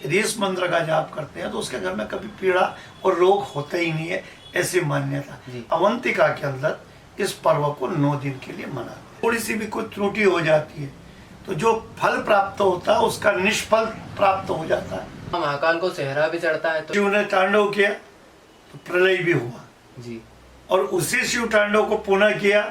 यदि इस मंत्र का जाप करते हैं तो उसके घर में कभी पीड़ा और रोग होते ही नहीं है, ऐसी मान्यता। अवंतिका के अंदर इस पर्व को 9 दिन के लिए मनाते हैं। थोड़ी सी भी कोई त्रुटि हो जाती है तो जो फल प्राप्त होता है उसका निष्फल प्राप्त हो जाता है। महाकाल को सेहरा भी चढ़ता है तो शिव ने तांडव किया तो प्रलय भी हुआ जी, और उसी शिव तांडव को पुनः किया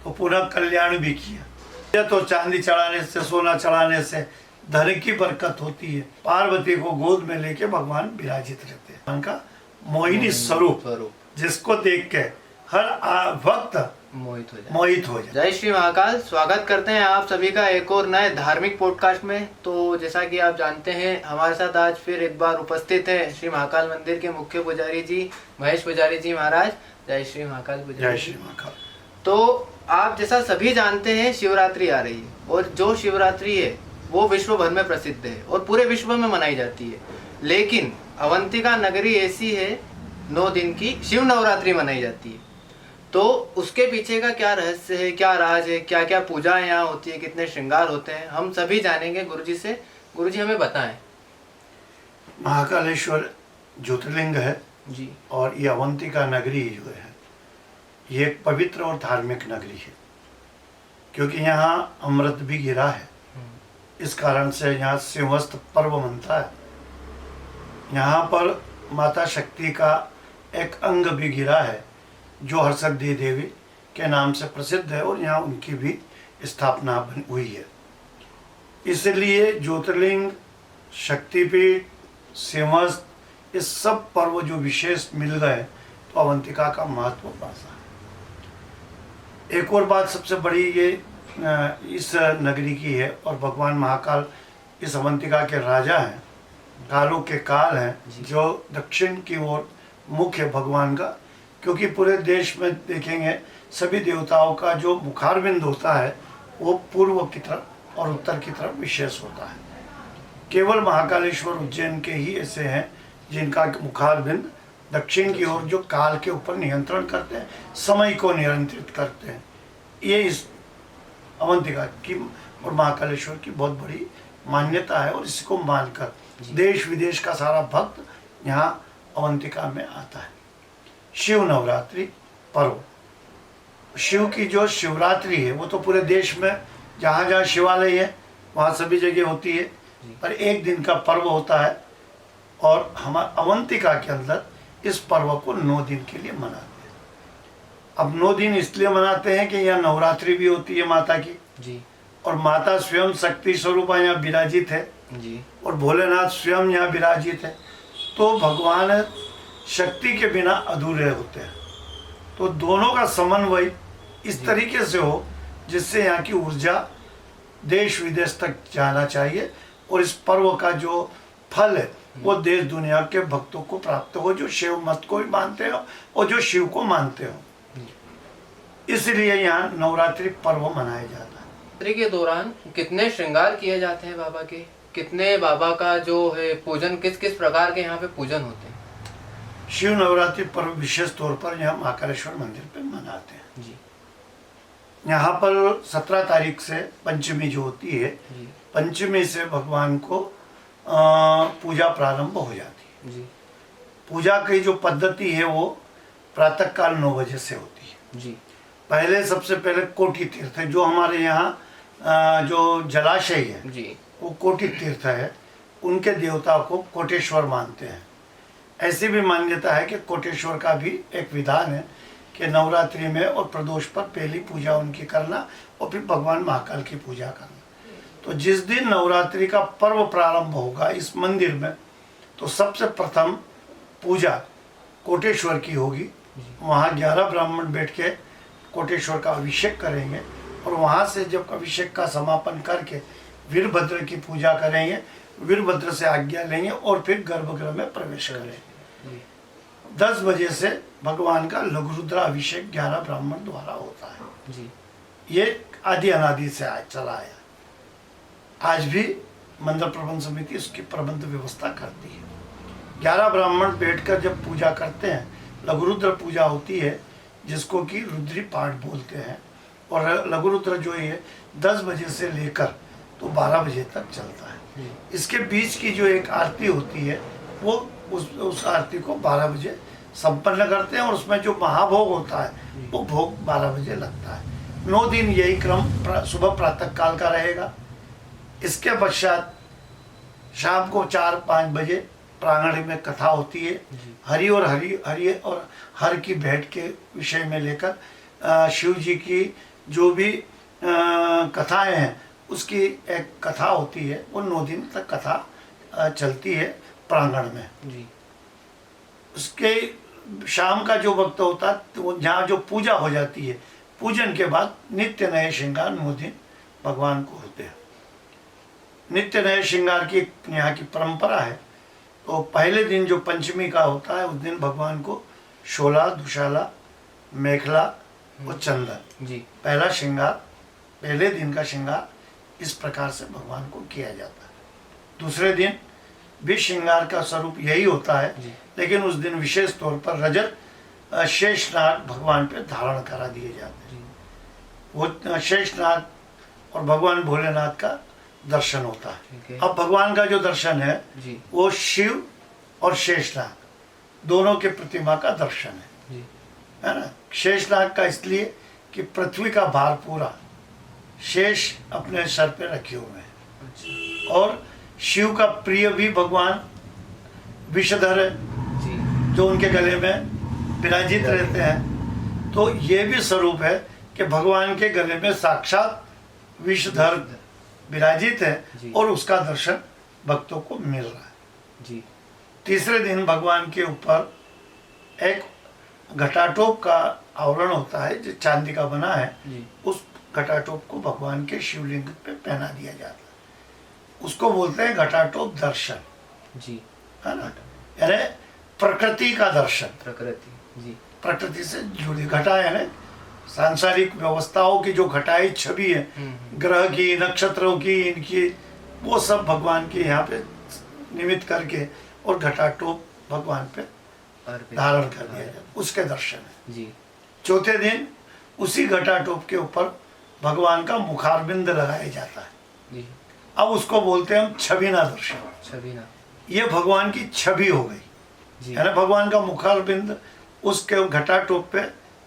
तो पुनः कल्याण भी किया। तो चांदी चढ़ाने से, सोना चढ़ाने से धन की बरकत होती है। पार्वती को गोद में लेके भगवान विराजित रहते हैं। उनका मोहिनी स्वरूप जिसको देख के हर भक्त मोहित हो जाए। जय श्री महाकाल। स्वागत करते हैं आप सभी का एक और नए धार्मिक पॉडकास्ट में। तो जैसा कि आप जानते हैं, हमारे साथ आज फिर एक बार उपस्थित है श्री महाकाल मंदिर के मुख्य पुजारी जी महेश पुजारी जी महाराज। जय श्री महाकाल पुजारी। जय श्री महाकाल। तो आप जैसा सभी जानते हैं, शिवरात्रि आ रही है और जो शिवरात्रि है वो विश्व भर में प्रसिद्ध है और पूरे विश्व में मनाई जाती है। लेकिन अवंतिका नगरी ऐसी है, 9 दिन की शिव नवरात्रि मनाई जाती है। तो उसके पीछे का क्या रहस्य है, क्या राज है, क्या क्या पूजा यहाँ होती है, कितने श्रृंगार होते हैं, हम सभी जानेंगे गुरुजी से। गुरुजी हमें बताएं। महाकालेश्वर ज्योतिर्लिंग है जी, और ये अवंतिका नगरी जो है ये एक पवित्र और धार्मिक नगरी है, क्योंकि यहाँ अमृत भी गिरा है। इस कारण से यहाँ सिंहस्थ पर्व मनता है। यहाँ पर माता शक्ति का एक अंग भी गिरा है जो हर्षदी देवी के नाम से प्रसिद्ध है और यहाँ उनकी भी स्थापना हुई है। इसलिए ज्योतिर्लिंग, शक्तिपीठ, सिंहस्थ, इस सब पर्व जो विशेष मिल गए तो अवंतिका का महत्व बढ़ा। एक और बात सबसे बड़ी ये इस नगरी की है, और भगवान महाकाल इस अवंतिका के राजा हैं, कालों के काल हैं, जो दक्षिण की ओर मुख है भगवान का। क्योंकि पूरे देश में देखेंगे सभी देवताओं का जो मुखारबिंद होता है वो पूर्व की तरफ और उत्तर की तरफ विशेष होता है। केवल महाकालेश्वर उज्जैन के ही ऐसे हैं जिनका मुखारबिंद दक्षिण की ओर, जो काल के ऊपर नियंत्रण करते हैं, समय को नियंत्रित करते हैं। ये इस अवंतिका की और महाकालेश्वर की बहुत बड़ी मान्यता है, और इसको मानकर देश विदेश का सारा भक्त यहाँ अवंतिका में आता है। शिव नवरात्रि पर्व, शिव की जो शिवरात्रि है वो तो पूरे देश में जहाँ जहाँ शिवालय है वहाँ सभी जगह होती है, पर एक दिन का पर्व होता है। और हम अवंतिका के अंदर इस पर्व को 9 दिन के लिए मनाते हैं। अब 9 दिन इसलिए मनाते हैं कि यहाँ नवरात्रि भी होती है माता की जी, और माता स्वयं शक्ति स्वरूपा यहाँ विराजित है जी, और भोलेनाथ स्वयं यहाँ विराजित है। तो भगवान शक्ति के बिना अधूरे होते हैं। तो दोनों का समन्वय इस तरीके से हो जिससे यहाँ की ऊर्जा देश विदेश तक जाना चाहिए, और इस पर्व का जो फल है वो देश दुनिया के भक्तों को प्राप्त हो, जो शिव मत को भी मानते हो और जो शिव को मानते हो। इसलिए यहाँ नवरात्रि पर्व मनाया जाता है। नवरात्रि के दौरान कितने श्रृंगार किए जाते हैं बाबा के, कितने बाबा का जो है पूजन, किस किस प्रकार के यहाँ पे पूजन होते हैं? शिव नवरात्रि पर्व विशेष तौर पर यहाँ महाकालेश्वर मंदिर पे मनाते हैं जी। यहाँ पर 17 तारीख से पंचमी जो होती है, पंचमी से भगवान को पूजा प्रारंभ हो जाती है जी। पूजा की जो पद्धति है वो प्रातःकाल 9 बजे से होती है जी। पहले सबसे पहले कोटि तीर्थ है, जो हमारे यहाँ जो जलाशय है जी, वो कोटि तीर्थ है, उनके देवता को कोटेश्वर मानते हैं। ऐसी भी मान्यता है कि कोटेश्वर का भी एक विधान है कि नवरात्रि में और प्रदोष पर पहली पूजा उनकी करना और फिर भगवान महाकाल की पूजा करना। तो जिस दिन नवरात्रि का पर्व प्रारंभ होगा इस मंदिर में, तो सबसे प्रथम पूजा कोटेश्वर की होगी। वहाँ 11 ब्राह्मण बैठ के कोटेश्वर का अभिषेक करेंगे, और वहाँ से जब अभिषेक का समापन करके वीरभद्र की पूजा करेंगे, वीरभद्र से आज्ञा लेंगे और फिर गर्भगृह में प्रवेश करेंगे। 10 बजे से भगवान का लघुरुद्र अभिषेक 11 ब्राह्मण द्वारा होता है जी। ये आदि अनादि से चला आया। आज भी मंदिर प्रबंध समिति उसकी प्रबंध व्यवस्था करती है। 11 ब्राह्मण बैठकर जब पूजा करते हैं, लघुरुद्र पूजा होती है जिसको कि रुद्री पाठ बोलते हैं, और लघुरुद्र जो है 10 बजे से लेकर तो 12 बजे तक चलता है। इसके बीच की जो एक आरती होती है वो उस आरती को 12 बजे संपन्न करते हैं और उसमें जो महाभोग होता है वो भोग 12 बजे लगता है। 9 दिन यही क्रम सुबह प्रातः काल का रहेगा। इसके पश्चात शाम को 4-5 बजे प्रांगण में कथा होती है। हरि और हर की भेंट के विषय में लेकर शिव जी की जो भी कथाएं हैं उसकी एक कथा होती है। वो 9 दिन तक कथा चलती है प्रांगण में जी। उसके शाम का जो वक्त होता है तो जहाँ जो पूजा हो जाती है, पूजन के बाद नित्य नए श्रृंगार 9 दिन भगवान को होते हैं। नित्य नए श्रृंगार की यहाँ की परंपरा है। तो पहले दिन जो पंचमी का होता है उस दिन भगवान को शोला, दुशाला, मेखला और चंदन जी पहला श्रृंगार, पहले दिन का श्रृंगार इस प्रकार से भगवान को किया जाता है। दूसरे दिन भी श्रृंगार का स्वरूप यही होता है, लेकिन उस दिन विशेष तौर पर रजत शेषनाग भगवान पे धारण करा दिए जाते हैं। वो शेषनाग और भगवान भोलेनाथ का दर्शन होता है। अब भगवान का जो दर्शन है वो शिव और शेषनाग दोनों के प्रतिमा का दर्शन है ना। शेषनाग का इसलिए कि पृथ्वी का भार पूरा शेष अपने सर पे रखे हुए हैं। और शिव का प्रिय भी भगवान विषधर है जो उनके गले में विराजित रहते हैं। तो ये भी स्वरूप है कि भगवान के गले में साक्षात विषधर विराजित है और उसका दर्शन भक्तों को मिल रहा है जी। तीसरे दिन भगवान के ऊपर एक घटाटोप का आवरण होता है जो चांदी का बना है। उस घटाटोप को भगवान के शिवलिंग पे पहना दिया जाता है। उसको बोलते हैं घटाटोप दर्शन जी, है ना। यानी प्रकृति का दर्शन, प्रकृति जी, प्रकृति से जुड़ी घटा है ना सांसारिक व्यवस्थाओं की जो घटाई छवि है, ग्रह की, नक्षत्रों की, इनकी वो सब भगवान के यहाँ पे निमित्त करके और घटाटोप भगवान पे धारण कर दिया जाए, उसके दर्शन है जी। चौथे दिन उसी घटाटोप के ऊपर भगवान का मुखारबिंद लगाया जाता है जी। अब उसको बोलते हैं हम छविना दर्शन। छविना ये भगवान की छवि हो गई, है ना। भगवान का मुखारबिंद उसके घटाटोप पे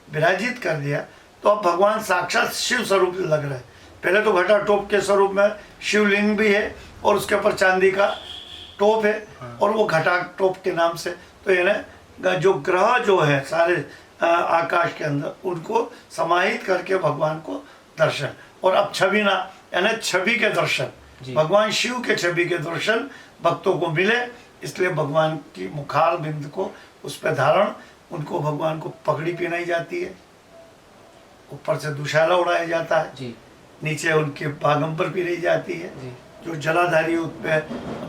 विराजित कर दिया तो अब भगवान साक्षात शिव स्वरूप लग रहे हैं। पहले तो घटाटोप के स्वरूप में शिवलिंग भी है और उसके ऊपर चांदी का टोप है और वो घटाटोप के नाम से। तो यानी जो ग्रह जो है सारे आकाश के अंदर उनको समाहित करके भगवान को दर्शन। और अब छविना यानी छवि के दर्शन, भगवान शिव के छवि के दर्शन भक्तों को मिले, इसलिए भगवान की मुखार बिंद को उस पर धारण, उनको भगवान को पगड़ी पहनाई जाती है, ऊपर से दुशाला उड़ाया जाता है जी। नीचे उनके बागंबर पहनाई जाती है जी। जो जलाधारी उस पर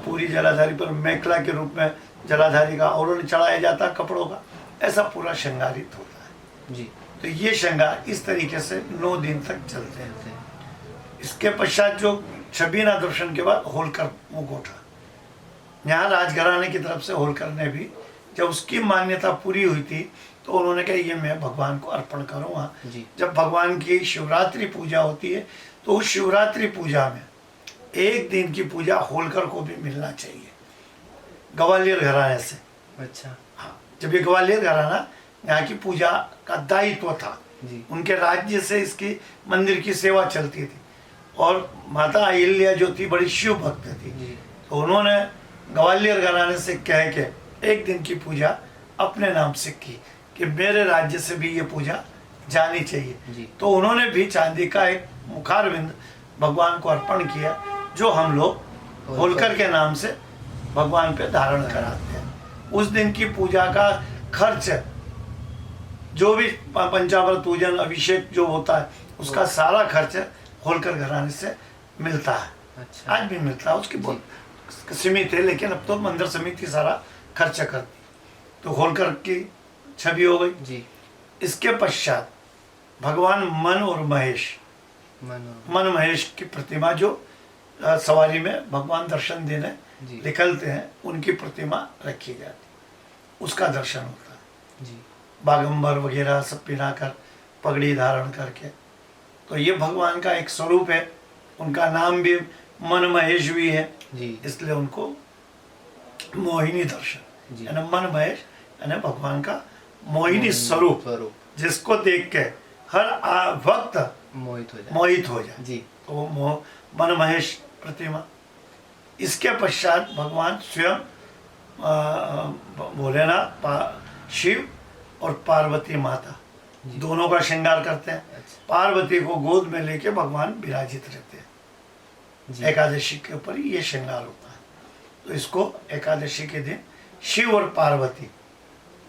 पूरी जलाधारी पर मेखला के रूप में जलाधारी का आवरण चढ़ाया जाता है कपड़ों का, ऐसा पूरा श्रृंगारित होता है जी। तो ये श्रृंगार इस तरीके से 9 दिन तक चलते हैं। इसके पश्चात जो छबिना दर्शन के बाद होलकर मुखौटा, यहाँ राजघराने की तरफ से होलकर ने भी जब उसकी मान्यता पूरी हुई थी तो उन्होंने कहा ये मैं भगवान को अर्पण करूँगा। जब भगवान की शिवरात्रि पूजा होती है तो उस शिवरात्रि पूजा में एक दिन की पूजा होलकर को भी मिलना चाहिए ग्वालियर घराने से। अच्छा हाँ, जब ये ग्वालियर घराना यहाँ की पूजा का दायित्व था जी। उनके राज्य से इसकी मंदिर की सेवा चलती थी और माता अहिल्या जो थी बड़ी शिव भक्त थी, तो उन्होंने ग्वालियर घराने से कह के एक दिन की पूजा अपने नाम से की कि मेरे राज्य से भी ये पूजा जानी चाहिए। तो उन्होंने भी चांदी का एक मुखारबिंद भगवान को अर्पण किया जो हम लोग होलकर के नाम से भगवान पे धारण कराते हैं। उस दिन की पूजा का खर्च जो भी पंचामृत पूजन अभिषेक जो होता है उसका सारा खर्च होलकर घराने से मिलता है। अच्छा। आज भी मिलता है, उसकी बहुत सीमित है, लेकिन अब तो मंदिर समिति सारा खर्चा करती। तो होलकर की छवि हो गई जी। इसके पश्चात भगवान मन और महेश, मन महेश की प्रतिमा जो सवारी में भगवान दर्शन देने निकलते हैं उनकी प्रतिमा रखी जाती, उसका दर्शन होता है जी। बागंबर वगैरह सब पहनाकर पगड़ी धारण करके, तो ये भगवान का एक स्वरूप है। उनका नाम भी मन महेश भी है, जी इसलिए उनको मोहिनी दर्शन जी यानी मन महेश यानी भगवान का मोहिनी स्वरूप, जिसको देख के हर वक्त मोहित हो जाए जी। तो वो मन महेश प्रतिमा। इसके पश्चात भगवान स्वयं भोलेनाथ शिव और पार्वती माता दोनों का श्रृंगार करते हैं। अच्छा। पार्वती को गोद में लेके भगवान विराजित रहते हैं जी। एकादशी के ऊपर ही ये श्रृंगार होता है। तो इसको एकादशी के दिन शिव और पार्वती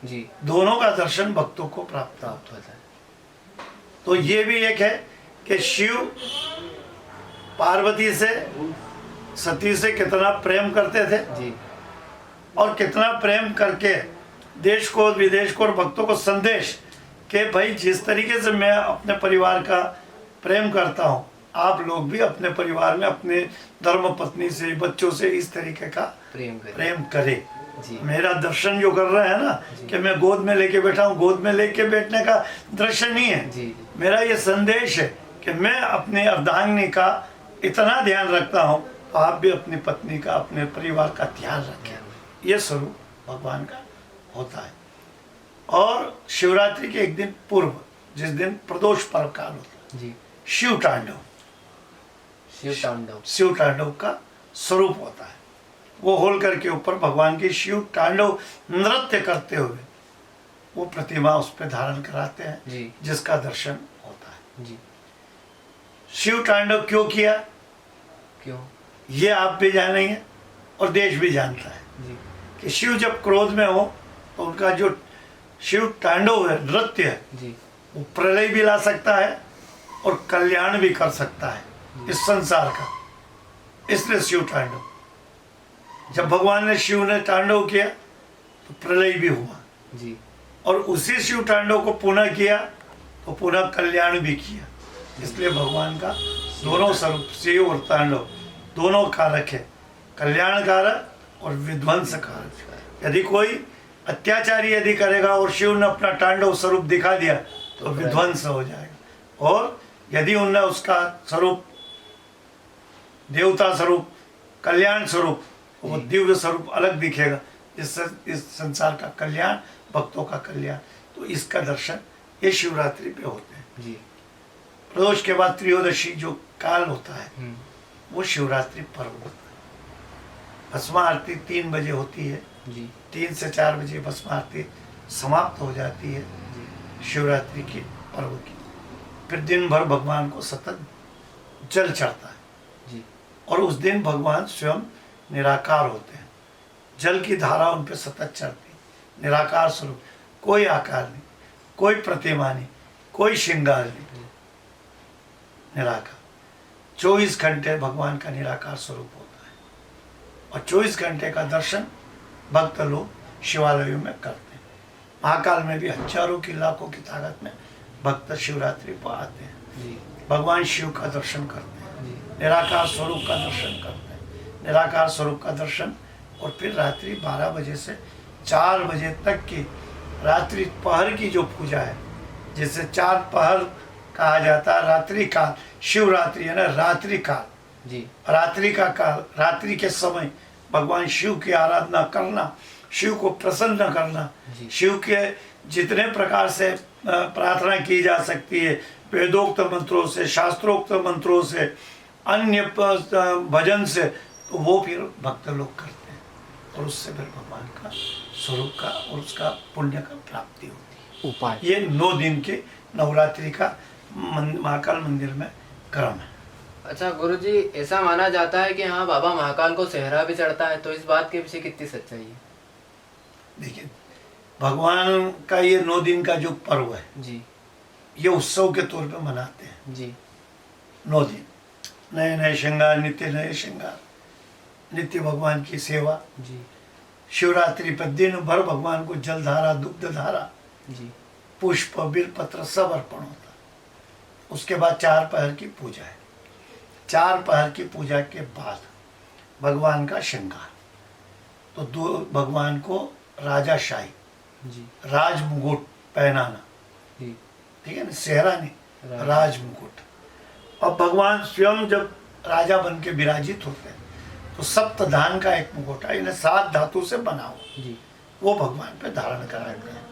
जी दोनों का दर्शन भक्तों को प्राप्त होता है। तो ये भी एक है कि शिव पार्वती से सती से कितना प्रेम करते थे जी और कितना प्रेम करके देश को विदेश को और भक्तों को संदेश कि भाई जिस तरीके से मैं अपने परिवार का प्रेम करता हूँ, आप लोग भी अपने परिवार में अपने धर्म पत्नी से बच्चों से इस तरीके का प्रेम करें। मेरा दर्शन जो कर रहे हैं ना कि मैं गोद में लेके बैठा हूँ, गोद में लेके बैठने का दृश्य नहीं है। मेरा ये संदेश है कि मैं अपनी अर्धांगिनी का इतना ध्यान रखता हूँ, तो आप भी अपनी पत्नी का अपने परिवार का ध्यान रखें। ये स्वरूप भगवान का होता है। और शिवरात्रि के एक दिन पूर्व जिस दिन प्रदोष पर्व काल होता है, शिव तांडव का स्वरूप होता है। वो होलकर के ऊपर भगवान की शिव तांडव नृत्य करते हुए वो प्रतिमा उस पर धारण कराते हैं, जिसका दर्शन होता है। शिव तांडव क्यों किया, ये आप भी जानेंगे और देश भी जानता है कि शिव जब क्रोध में हो तो उनका जो शिव तांडव है, नृत्य है, वो प्रलय भी ला सकता है और कल्याण भी कर सकता है इस संसार का। इसलिए शिव तांडव, जब भगवान ने शिव ने तांडव किया तो प्रलय भी हुआ और उसी शिव तांडव को पुनः किया तो पुनः कल्याण भी किया। इसलिए भगवान का दोनों स्वरूप शिव और तांडव दोनों कारक है, कल्याण कारक और विध्वंस कारक। यदि कोई अत्याचारी यदि करेगा और शिव ने अपना तांडव स्वरूप दिखा दिया तो विध्वंस हो जाएगा, और यदि उनने उसका स्वरूप देवता स्वरूप कल्याण स्वरूप वो दिव्य स्वरूप अलग दिखेगा, जिससे इस संसार का कल्याण, भक्तों का कल्याण। तो इसका दर्शन ये शिवरात्रि पे होते हैं। प्रदोष के बाद त्रयोदशी जो काल होता है वो शिवरात्रि पर्व होता है। भस्मा आरती 3 बजे होती है, 3 से 4 बजे भस्मा आरती समाप्त हो जाती है शिवरात्रि की पर्व की। फिर दिन भर भगवान को सतत जल चढ़ता है और उस दिन भगवान स्वयं निराकार होते हैं। जल की धारा उन पर सतत चढ़ती, निराकार स्वरूप, कोई आकार नहीं, कोई प्रतिमा नहीं, कोई श्रृंगार नहीं, निराकार। 24 घंटे भगवान का निराकार स्वरूप होता है और 24 घंटे का दर्शन भक्त लोग शिवालयों में करते हैं। महाकाल में भी हजारों की लाखों की ताकत में भक्त शिवरात्रि पर आते हैं, भगवान शिव का दर्शन करते हैं, निराकार स्वरूप का दर्शन करते हैं, निराकार स्वरूप का दर्शन। और फिर रात्रि 12 बजे से 4 बजे तक की रात्रि पहर की जो पूजा है, जिसे 4 पहर कहा जाता है, रात्रि काल, शिवरात्रि है ना, रात्रि काल, रात्रि का काल, रात्रि के समय भगवान शिव की आराधना करना, शिव को प्रसन्न करना, शिव के जितने प्रकार से प्रार्थना की जा सकती है, वेदोक्त मंत्रों से, शास्त्रोक्त मंत्रों से, अन्य भजन से, तो वो फिर भक्त लोग करते हैं और उससे फिर भगवान का स्वरूप का और उसका पुण्य का प्राप्ति होती है। उपाय ये 9 दिन के नवरात्रि का महाकाल मंदिर में क्रम है। अच्छा गुरुजी, ऐसा माना जाता है कि हाँ बाबा महाकाल को सेहरा भी चढ़ता है, तो इस बात के पीछे कितनी सच्चाई है? देखिए, भगवान का ये 9 दिन का जो पर्व है ये उत्सव के तौर पे मनाते हैं 9 दिन, नए नए श्रृंगार, नित्य नए श्रृंगार, नित्य भगवान की सेवा। शिवरात्रि पर दिन भर भगवान को जलधारा, दुग्धधारा, पुष्प, बिलपत्र सब अर्पण होता है। उसके बाद 4 पहर की पूजा है। 4 पहर की पूजा के बाद भगवान का श्रृंगार, तो भगवान को राजाशाही, राज मुकुट पहनाना, ठीक है ना, सेहरा नहीं, राज मुकुट। अब भगवान स्वयं जब राजा बन के विराजित होते हैं, तो सप्त धान का एक मुखौटा इन्हें 7 धातु से बना हुआ जी वो भगवान पे धारण कराते हैं।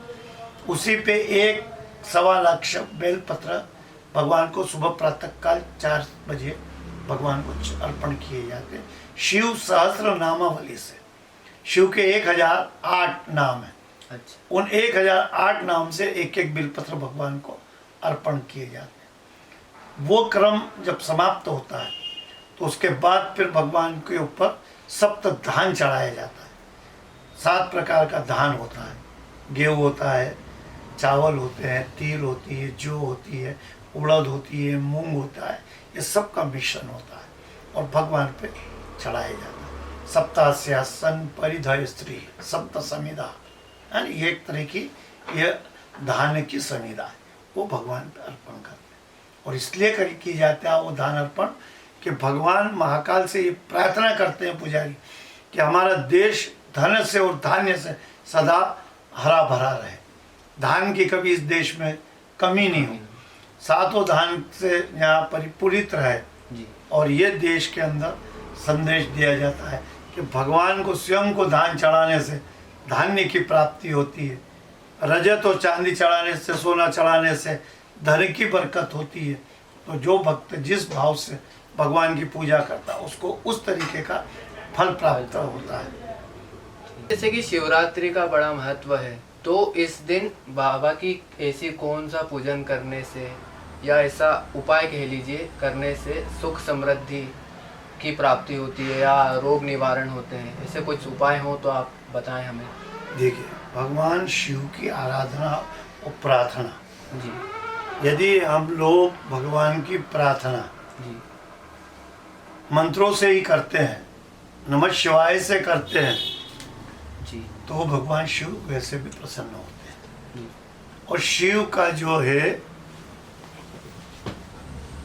उसी पे 1.25 लाख बेलपत्र भगवान को सुबह प्रातः काल 4 बजे भगवान को अर्पण किए जाते हैं। शिव सहस्त्र नामावली से शिव के 1008 नाम है, अच्छा उन 1008 नाम से एक एक बिलपत्र भगवान को अर्पण किए जाते हैं। वो क्रम जब समाप्त होता है तो उसके बाद फिर भगवान के ऊपर सप्त धान चढ़ाया जाता है। 7 प्रकार का धान होता है, गेहूँ होता है, चावल होते हैं, तिल होती है, जौ होती है, उड़द होती है, मूंग होता है, ये सब का मिश्रण होता है और भगवान पे चढ़ाया जाता है। सप्तास्यासन परिधय स्त्री सप्त समिधा, यानी एक तरह की ये धान की समिधा है, वो भगवान पे अर्पण करते हैं। और इसलिए की जाता है वो धान अर्पण कि भगवान महाकाल से ये प्रार्थना करते हैं पुजारी कि हमारा देश धन से और धान्य से सदा हरा भरा रहे, धान की कभी इस देश में कमी नहीं हो, सातों धान से यहाँ परिपूरित रहे। जी और ये देश के अंदर संदेश दिया जाता है कि भगवान को स्वयं को धान चढ़ाने से धान्य की प्राप्ति होती है, रजत और चांदी चढ़ाने से, सोना चढ़ाने से धन की बरकत होती है। तो जो भक्त जिस भाव से भगवान की पूजा करता है उसको उस तरीके का फल प्राप्त होता है। जैसे कि शिवरात्रि का बड़ा महत्व है, तो इस दिन बाबा की ऐसी कौन सा पूजन करने से या ऐसा उपाय कह लीजिए करने से सुख समृद्धि की प्राप्ति होती है या रोग निवारण होते हैं, ऐसे कुछ उपाय हो तो आप बताएं हमें। देखिए, भगवान शिव की आराधना और प्रार्थना, जी यदि हम लोग भगवान की प्रार्थना जी मंत्रों से ही करते हैं, नमः शिवाय से करते हैं, जी तो भगवान शिव वैसे भी प्रसन्न होते हैं। जी और शिव का जो है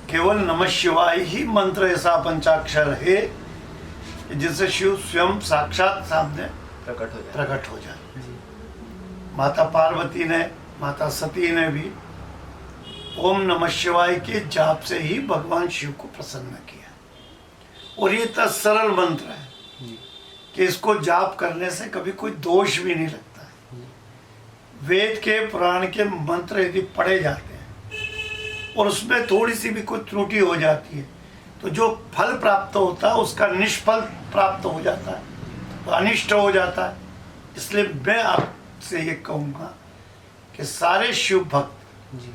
केवल नमः शिवाय ही मंत्र ऐसा पंचाक्षर है जिससे शिव स्वयं साक्षात सामने प्रकट हो जाए। प्रकट हो जाए। जी माता पार्वती ने, माता सती ने भी ओम नमः शिवाय के जाप से ही भगवान शिव को प्रसन्न किया। और ये इतना सरल मंत्र है जी कि इसको जाप करने से कभी कोई दोष भी नहीं लगता है। वेद के पुराण के मंत्र यदि पढ़े जाते हैं और उसमें थोड़ी सी भी कोई त्रुटि हो जाती है तो जो फल प्राप्त होता है उसका निष्फल प्राप्त हो जाता है, तो अनिष्ट हो जाता है। इसलिए मैं आपसे ये कहूँगा कि सारे शिव भक्त जी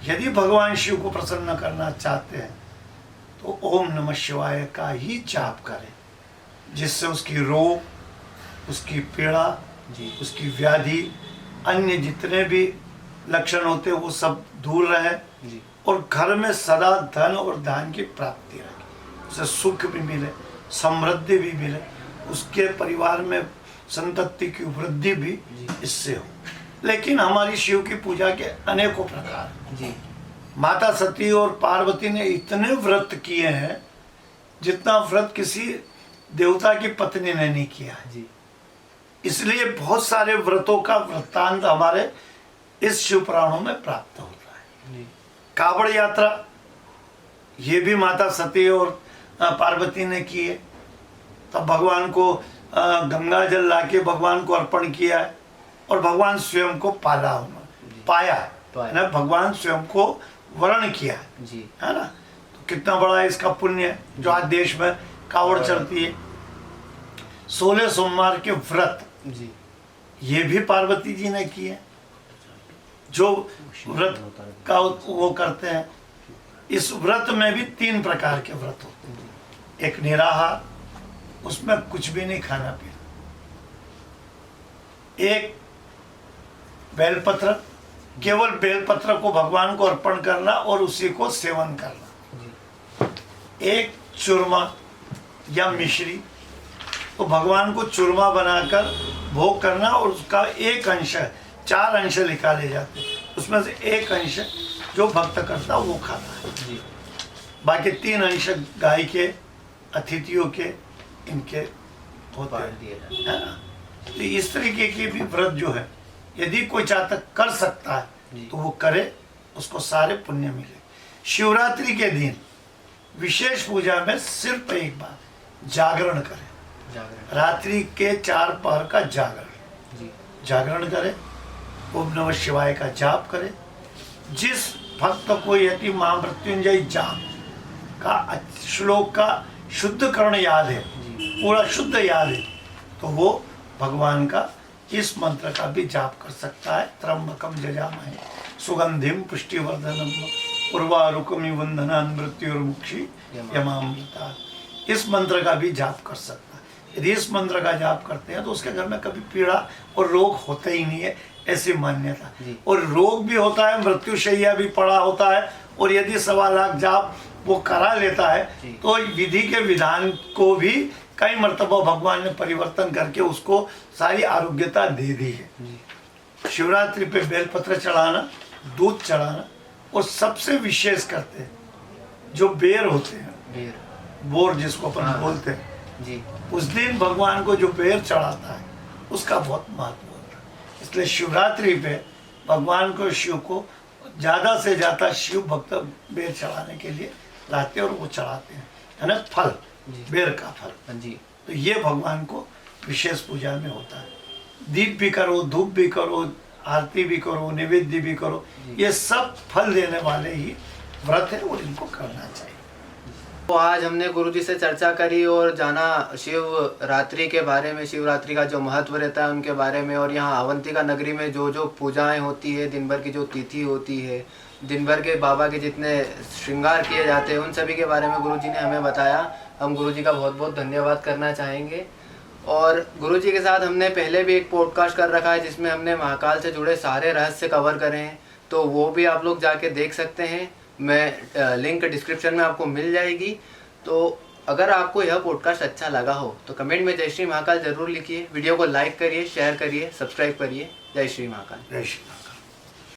यदि भगवान शिव को प्रसन्न करना चाहते हैं तो ओम नमः शिवाय का ही जाप करें, जिससे उसकी रोग, उसकी पीड़ा, जी उसकी व्याधि, अन्य जितने भी लक्षण होते हैं वो सब दूर रहे जी और घर में सदा धन और धान की प्राप्ति रहे, उसे सुख भी मिले, समृद्धि भी मिले, उसके परिवार में संतति की वृद्धि भी इससे हो। लेकिन हमारी शिव की पूजा के अनेकों प्रकार, जी माता सती और पार्वती ने इतने व्रत किए हैं जितना व्रत किसी देवता की पत्नी ने नहीं किया है। जी इसलिए बहुत सारे व्रतों का वृत्तांत हमारे इस शिव पुराणों में प्राप्त होता है। जी कावड़ यात्रा ये भी माता सती और पार्वती ने की है। तब भगवान को गंगा जल लाके भगवान को अर्पण किया है और भगवान स्वयं को पाला, उन्होंने पाया है ना, भगवान स्वयं को वर्ण किया है जी है ना। तो कितना बड़ा इसका पुण्य है जो आज देश में कावड़ चढ़ती है। 16 सोमवार के व्रत जी ये भी पार्वती जी ने किए, जो व्रत का वो करते हैं। इस व्रत में भी 3 प्रकार के व्रत होते हैं। एक निराहार, उसमें कुछ भी नहीं खाना पीना। एक बेलपत्र, केवल बेलपत्र को भगवान को अर्पण करना और उसी को सेवन करना। एक चूरमा या मिश्री, तो भगवान को चूरमा बनाकर भोग करना और उसका एक अंश, 4 अंश निकाले जाते हैं, उसमें से एक अंश जो भक्त करता है वो खाता है जी बाकी 3 अंश गाय के, अतिथियों के, इनके होते हैं, है ना। तो इस तरीके के भी व्रत जो है यदि कोई चाहता कर सकता है तो वो करे, उसको सारे पुण्य मिले। शिवरात्रि के दिन विशेष पूजा में सिर्फ एक बात, जागरण करें। जागरण। रात्रि के 4 पहर का जागरण, जी। जागरण करें, ओम नमः शिवाय का जाप करें। जिस भक्त को यदि महामृत्युंजय जाप का श्लोक का शुद्धकरण याद है, पूरा शुद्ध याद है, तो वो भगवान का इस मंत्र का भी जाप कर सकता है। त्र्यंबकम यजामहे सुगंधिम पुष्टिवर्धनम उर्वारुकमिव बंधनान् मृत्युर्मुक्षी यमामृता, इस मंत्र का भी जाप कर सकता है। यदि इस मंत्र का जाप करते हैं तो उसके घर में कभी पीड़ा और रोग होता ही नहीं है, ऐसी मान्यता। और रोग भी होता है, मृत्युशैया भी पड़ा होता है, और यदि 1.25 लाख जाप वो करा लेता है तो विधि के विधान को भी कई मर्तबा भगवान ने परिवर्तन करके उसको सारी आरोग्यता दे दी है। शिवरात्रि पे बेलपत्र चढ़ाना, दूध चढ़ाना, और सबसे विशेष करते हैं जो बेर होते हैं, बोर जिसको अपन बोलते हैं जी, उस दिन भगवान को जो बेर चढ़ाता है उसका बहुत महत्व होता है। इसलिए शिवरात्रि पे भगवान को, शिव को ज़्यादा से ज़्यादा शिव भक्त बेर चढ़ाने के लिए लाते हैं और वो चढ़ाते हैं, है ना, फल, बेर का फल। जी। तो ये भगवान को विशेष पूजा में होता है। दीप भी करो, धूप भी करो, आरती भी करो, नैवेद्य भी करो, ये सब फल देने वाले ही व्रत है और इनको करना चाहिए। तो आज हमने गुरुजी से चर्चा करी और जाना शिवरात्रि के बारे में, शिवरात्रि का जो महत्व रहता है उनके बारे में, और यहाँ अवंतिका नगरी में जो जो पूजाएं होती है, दिन भर की जो तिथि होती है, दिन भर के बाबा के जितने श्रृंगार किए जाते हैं, उन सभी के बारे में गुरुजी ने हमें बताया। हम गुरुजी का बहुत बहुत धन्यवाद करना चाहेंगे। और गुरुजी के साथ हमने पहले भी एक पॉडकास्ट कर रखा है जिसमें हमने महाकाल से जुड़े सारे रहस्य कवर करे हैं, तो वो भी आप लोग जाके देख सकते हैं। मैं लिंक डिस्क्रिप्शन में आपको मिल जाएगी। तो अगर आपको यह पॉडकास्ट अच्छा लगा हो तो कमेंट में जय श्री महाकाल जरूर लिखिए, वीडियो को लाइक करिए, शेयर करिए, सब्सक्राइब करिए। जय श्री महाकाल। जय श्री महाकाल।